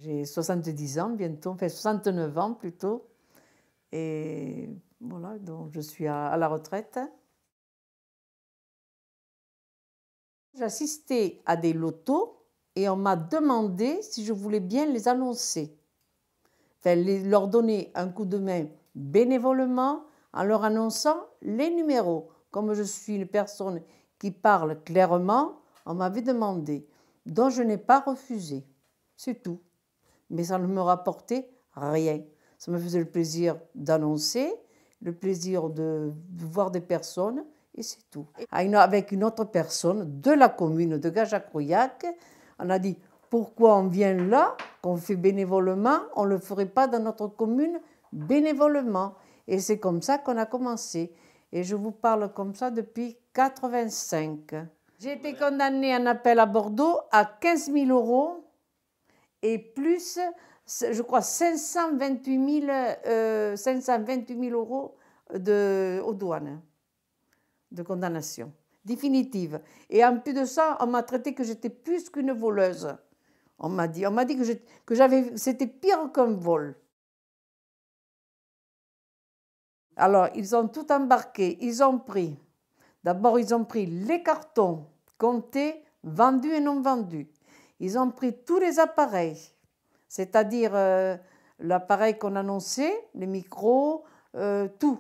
J'ai 70 ans bientôt, enfin 69 ans plutôt. Et voilà, donc je suis à la retraite. J'assistais à des lotos et on m'a demandé si je voulais bien les annoncer. Enfin, leur donner un coup de main bénévolement en leur annonçant les numéros. Comme je suis une personne qui parle clairement, on m'avait demandé, dont je n'ai pas refusé. C'est tout. Mais ça ne me rapportait rien. Ça me faisait le plaisir d'annoncer, le plaisir de voir des personnes, et c'est tout. Avec une autre personne de la commune de Gajac-Rouillac, on a dit, pourquoi on vient là, qu'on fait bénévolement, on ne le ferait pas dans notre commune bénévolement. Et c'est comme ça qu'on a commencé. Et je vous parle comme ça depuis 1985. J'ai été condamnée en appel à Bordeaux à 15 000 € et plus, je crois, 528 000 € aux douanes de condamnation définitive. Et en plus de ça, on m'a traité que j'étais plus qu'une voleuse. On m'a dit que c'était pire qu'un vol. Alors, ils ont tout embarqué. D'abord, ils ont pris les cartons comptés, vendus et non vendus. Ils ont pris tous les appareils, c'est-à-dire l'appareil qu'on annonçait, les micros, tout.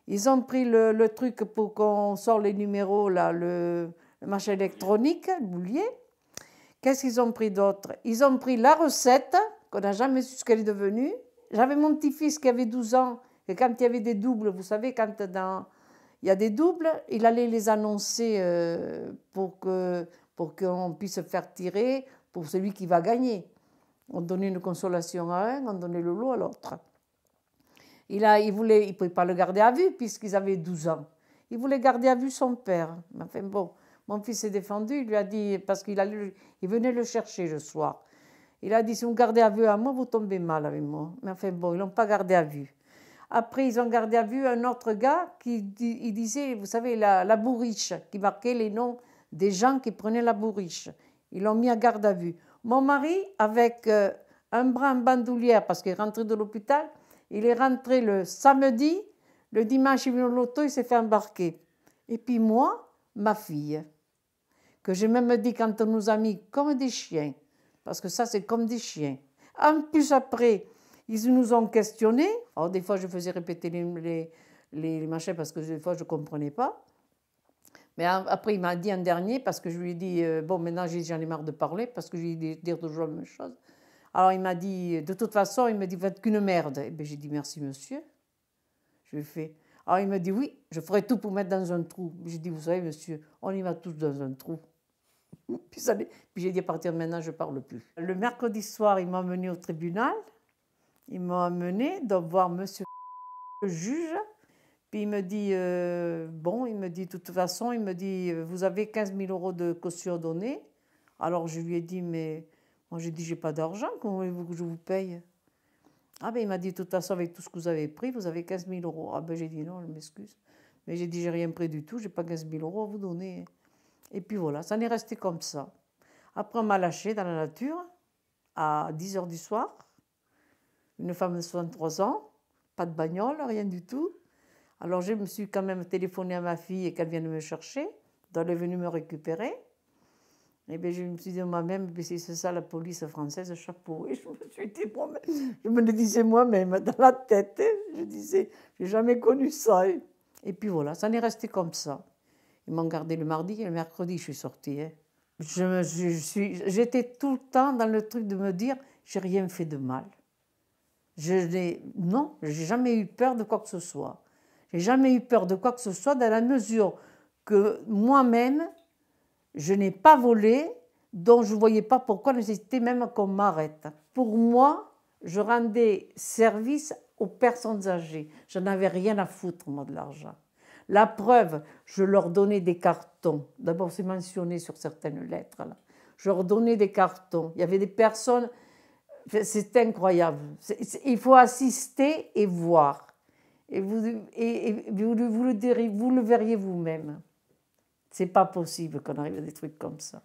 Ils ont pris le truc pour qu'on sorte les numéros, là, le machin électronique, le boulier. Qu'est-ce qu'ils ont pris d'autre? Ils ont pris la recette, qu'on n'a jamais su ce qu'elle est devenue. J'avais mon petit-fils qui avait 12 ans, et quand il y avait des doubles, vous savez, quand il y a des doubles, il allait les annoncer pour qu'on puisse faire tirer pour celui qui va gagner. On donnait une consolation à un, on donnait le lot à l'autre. Il ne pouvait pas le garder à vue puisqu'ils avaient 12 ans. Il voulait garder à vue son père. Enfin bon, mon fils s'est défendu, il lui a dit, parce qu'il venait le chercher le soir. Il a dit, si vous gardez à vue à moi, vous tombez mal avec moi. Mais enfin bon, ils ne l'ont pas gardé à vue. Après, ils ont gardé à vue un autre gars qui disait, vous savez, la bourriche, qui marquait les noms des gens qui prenaient la bourriche. Ils l'ont mis à garde à vue. Mon mari, avec un bras en bandoulière, parce qu'il est rentré de l'hôpital, il est rentré le samedi, le dimanche, il est venu au loto, il s'est fait embarquer. Et puis moi, ma fille, que j'ai même dit quand on nous a mis comme des chiens, parce que ça, c'est comme des chiens. En plus, après, ils nous ont questionnés. Alors, des fois, je faisais répéter les machins parce que des fois, je ne comprenais pas. Mais après, il m'a dit un dernier, parce que je lui ai dit, bon, maintenant, j'en ai marre de parler, parce que je lui ai dit dire toujours la même chose. Alors, il m'a dit, de toute façon, il m'a dit, vous êtes qu'une merde. Et bien, j'ai dit, merci, monsieur. Je lui ai fait. Alors, il m'a dit, oui, je ferai tout pour mettre dans un trou. J'ai dit, vous savez, monsieur, on y va tous dans un trou. Puis j'ai dit, à partir de maintenant, je ne parle plus. Le mercredi soir, il m'a emmené au tribunal. Il m'a amené donc voir monsieur le juge. Puis il me dit, bon, il me dit, de toute façon, il me dit, vous avez 15 000 € de caution donnée. Alors je lui ai dit, mais moi j'ai dit, j'ai pas d'argent, comment voulez-vous que je vous paye? Ah ben il m'a dit, de toute façon, avec tout ce que vous avez pris, vous avez 15 000 €. Ah ben j'ai dit, non, je m'excuse. Mais j'ai dit, j'ai rien pris du tout, j'ai pas 15 000 € à vous donner. Et puis voilà, ça en est resté comme ça. Après, on m'a lâché dans la nature à 10 h du soir. Une femme de 63 ans, pas de bagnole, rien du tout. Alors je me suis quand même téléphoné à ma fille et qu'elle vienne me chercher. Donc elle est venue me récupérer. Et bien je me suis dit moi-même, c'est ça la police française, chapeau. Et je me suis dit moi-même, je me le disais moi-même dans la tête. Je disais, j'ai jamais connu ça. Et puis voilà, ça en est resté comme ça. Ils m'ont gardé le mardi et le mercredi, je suis sortie. J'étais tout le temps dans le truc de me dire, j'ai rien fait de mal. Non, je n'ai jamais eu peur de quoi que ce soit. Je n'ai jamais eu peur de quoi que ce soit dans la mesure que moi-même, je n'ai pas volé, donc je ne voyais pas pourquoi nécessiter même qu'on m'arrête. Pour moi, je rendais service aux personnes âgées. Je n'avais rien à foutre, moi, de l'argent. La preuve, je leur donnais des cartons. D'abord, c'est mentionné sur certaines lettres. Là. Je leur donnais des cartons. Il y avait des personnes... C'est incroyable. Il faut assister et voir. Et vous le verriez vous-même. C'est pas possible qu'on arrive à des trucs comme ça.